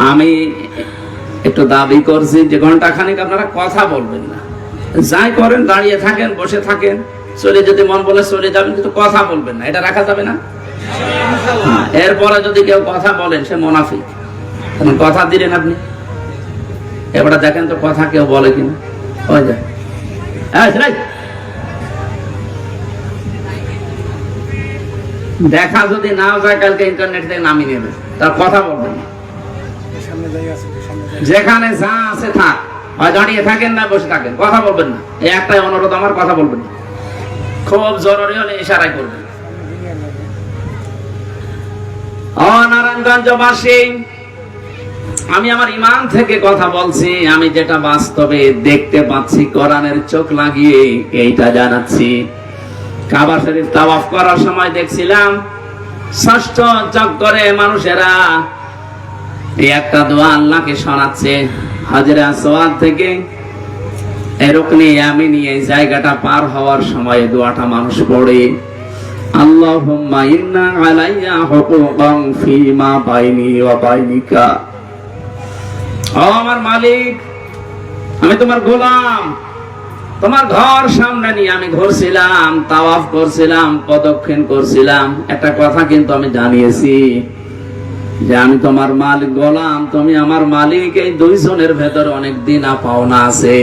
আমি একটু দাবি করছি যে ঘন্টাখানেক আপনারা কথা বলবেন না, যাই করেন দাঁড়িয়ে থাকেন, বসে থাকেন, চলে যদি মন বলে চলে যাবেন, কিন্তু কথা বলবেন না। এটা রাখা যাবে না? এরপরে যদি কেউ কথা বলেন সে মুনাফিক। কথা দিলেন আপনি, এবারে দেখেন তো কথা কেউ বলে কিনা। হয়ে যায় দেখা যদি নাও যায়, কালকে ইন্টারনেট থেকে নামিয়ে নেবে, তার কথা বলবেন না। যেখানে যা আছে থাক, হয় দাঁড়িয়ে থাকেন না বসে থাকেন, কথা বলবেন না। এই একটাই অনুরোধ আমার, কথা বলবেন না। খুব জরুরি হলে ইশারায় করবেন। নারায়ণগঞ্জবাসী, আমি আমার ঈমান থেকে কথা বলছি। আমি যেটা বাস্তবে দেখতে পাচ্ছি, কোরআনের চোখ লাগিয়ে এইটা জানাচ্ছি। কাবা শরীফ তাওয়াফ করার সময় দেখছিলাম ষষ্ঠ চক্করে মানুষেরা এই একটা দোয়া আল্লাহকে শোনাচ্ছে। হাজরে আসওয়াদ থেকে রুকনে ইয়ামিনী এই জায়গাটা পার হওয়ার সময় দোয়াটা মানুষ পড়ে, আল্লাহুম্মা ইন্না আলাইয়া হুকুকান ফীমা বাইনি ওয়া বাইনিকা। ও আমার মালিক, আমি তোমার গোলাম, তোমার ঘর সামনে নিয়ে আমি ঘুরছিলাম, তাওয়াফ করছিলাম, প্রদক্ষিণ করছিলাম। একটা কথা কিন্তু আমি জানিয়েছি যে আমি তোমার মালিক, গোলাম, তুমি আমার মালিক। এই দুইজনের ভেতর অনেক দিন পাওনা আছে।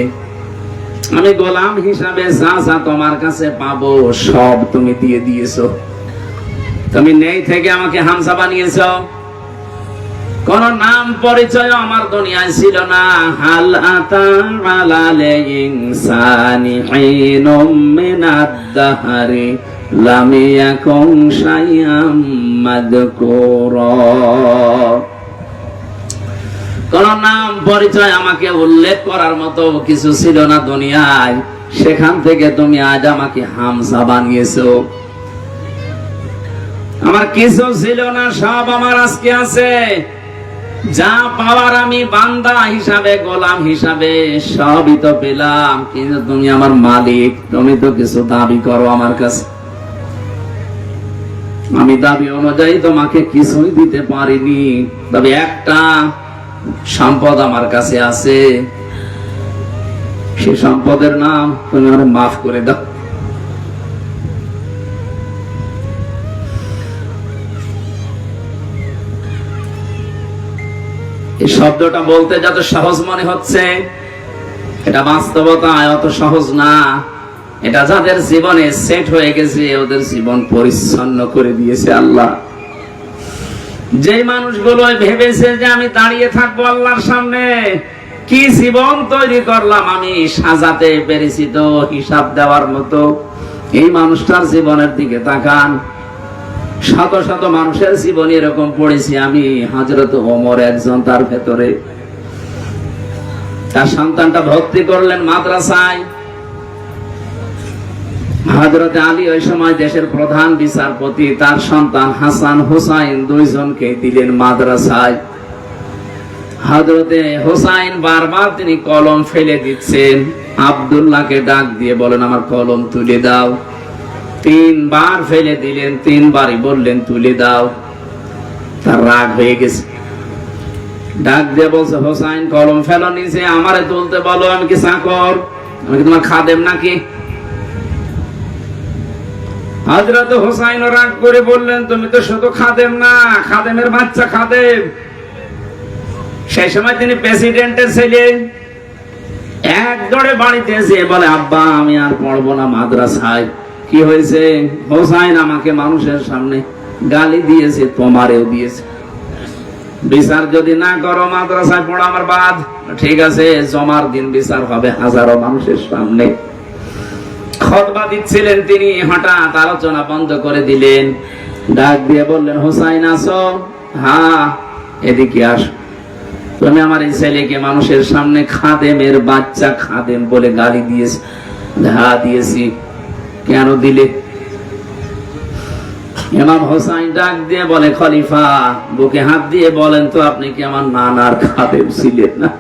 আমি গোলাম হিসাবে যা যা তোমার কাছে পাবো সব তুমি দিয়ে দিয়েছো। তুমি নেই থেকে আমাকে হামজা বানিয়েছো। কোন নাম পরিচয় আমার দুনিয়ায় ছিল না। হাল আতা আলাল ইনসানি হিনুম মিনাদ দাহরি লাম ইয়াকুন শাইআম মাযকুরা। কোন নাম পরিচয় আমাকে উল্লেখ করার মতো কিছু ছিল না দুনিয়ায়, সেখান থেকে তুমি আজ আমাকে হামজা বানিয়েছো। আমার কিছু ছিল না, সব আমার আজকে আছে। যা পাওয়ার আমি বান্দা হিসাবে, গোলাম হিসাবে সবই তো পেলাম, কিন্তু তুমি আমার মালিক, তুমি তো কিছু দাবি করো আমার কাছে। আমি দাবি অনুযায়ী তোমাকে কিছুই দিতে পারিনি, তবে একটা সম্পদ আমার কাছে আছে, সে সম্পদের নাম তুমি আমার মাফ করে দাও। এই শব্দটা বলতে যত সহজ মনে হচ্ছে, এটা বাস্তবতা অত সহজ না। এটা যাদের জীবনে সেট হয়ে গেছে, ওদের জীবন পরিচ্ছন্ন করে দিয়েছে আল্লাহ। যে মানুষগুলো ভেবেছে যে আমি দাঁড়িয়ে থাকবো আল্লাহর সামনে, কি জীবন তৈরি করলাম আমি, সাজাতে পেরেছি তো হিসাব দেওয়ার মতো। এই মানুষটার জীবনের দিকে তাকান। শত শত মানুষের জীবন এরকম পড়েছি আমি। হযরত ওমর একজন, তার ভেতরে তার সন্তানটা ভর্তি করলেন মাদ্রাসায়। হযরত আলী ওই সময় দেশের প্রধান বিচারপতি, তার সন্তান হাসান হুসাইন দুইজনকে দিলেন মাদ্রাসায়। হযরতে হুসাইন বারবার তিনি কলম ফেলে দিচ্ছেন। আব্দুল্লাহকে ডাক দিয়ে বলেন আমার কলম তুলে দাও। তিনবার ফেলে দিলেন, তিনবারই বললেন তুলে দাও। তার রাগ হয়ে গেছে, ডাক দিয়ে বলছে হোসাইন কলম ফেলো নিচে, আমারে তুলতে বলো, আমি কি চাকর? আমি কি তোমার খাদেম নাকি? হযরত হোসাইন রাগ করে বললেন তুমি তো শুধু খাদেম না, খাদেমের বাচ্চা খাদেম। সেই সময় তিনি প্রেসিডেন্টের ছেলে। এক দৌড়ে বাড়িতে এসে বলে আব্বা আমি আর পড়বো না মাদ্রাসায়। কি হয়েছে? হোসাইন আমাকে মানুষের সামনে গালি দিয়েছে, তোমারেও দিয়েছে। বিচার যদি না করো মাদ্রাসায় পড়া আমার বাদ। ঠিক আছে, জমার দিন বিচার হবে হাজারো মানুষের সামনে। খুতবা দিচ্ছিলেন তিনি, হঠাৎ আলোচনা বন্ধ করে দিলেন। ডাক দিয়ে বললেন হোসাইন আসো? হ্যাঁ, এদিকে আসো। তুমি আমার এই ছেলেকে মানুষের সামনে খাদেমের বাচ্চা খাদেম বলে গালি দিয়েছে। হ্যাঁ দিয়েছি। কেন দিলে? ইমাম হোসাইন ডাক দিয়ে বলে খলিফা বুকে হাত দিয়ে বলেন তো আপনি কি আমার নানার খাদেম ছিলেন না?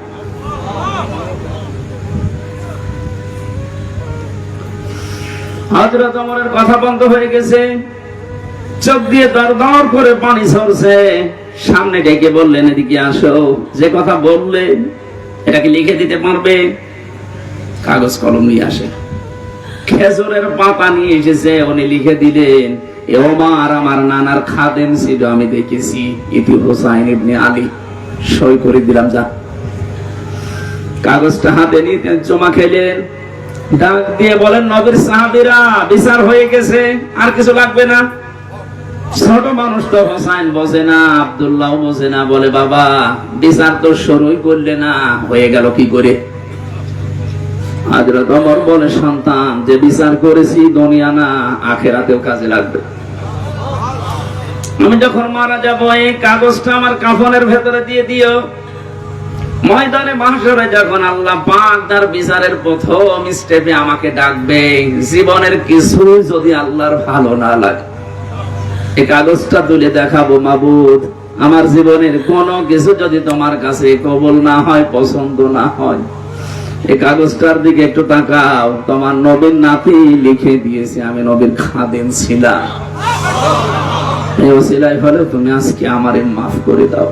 হযরত ওমরের কথা বন্ধ হয়ে গেছে, চোখ দিয়ে দর দর করে পানি ঝরছে। সামনে ডেকে বললেন, এদিকে আসো, যে কথা বললেন এটাকে লিখে দিতে পারবে? কাগজ কলম নিয়ে আসে, খেজুরের পাতা নিয়ে এসেছে, উনি লিখে দিলেন, এ ওমর আমার নানার খাদেম ছিল, আমি দেখেছি, ইতি হুসাইন ইবনে আলী, সই করে দিলাম, যা। কাগজটা হাতে নিয়ে জমা খেলেন, ডাক দিয়ে বলেন, নবীর সাহাবীরা, বিচার হয়ে গেছে, আর কিছু লাগবে না। ছোট মানুষ তো হোসাইন বোঝে না, আব্দুল্লাহ বোঝে না, বলে, বাবা বিচার তো শুরুই করলে না, হয়ে গেল কি করে? হযরত ওমর বলে, সন্তান, যে বিচার করেছি দুনিয়া না আখিরাতেও কাজে লাগবে। আমি যখন মারা যাব এই কাগজটা আমার কাফনের ভেতরে দিয়ে দিও। ময়দানে মাহশরে যখন আল্লাহ পাক তার বিচারের প্রথম স্টেপে আমাকে ডাকবে, জীবনের কিছু যদি আল্লাহর ভালো না লাগে, এই কাগজটা তুলে দেখাবো, মাবুদ আমার জীবনের কোনো কিছু যদি তোমার কাছে কবুল না হয়, পছন্দ না হয়, এই কাগজটার দিকে একটু তাকাও, তোমার নবীর নাতি লিখে দিয়েছে আমি নবীর খাদেম ছিলাম, এই ওসিলায় হলে তুমি আজকে আমারে মাফ করে দাও।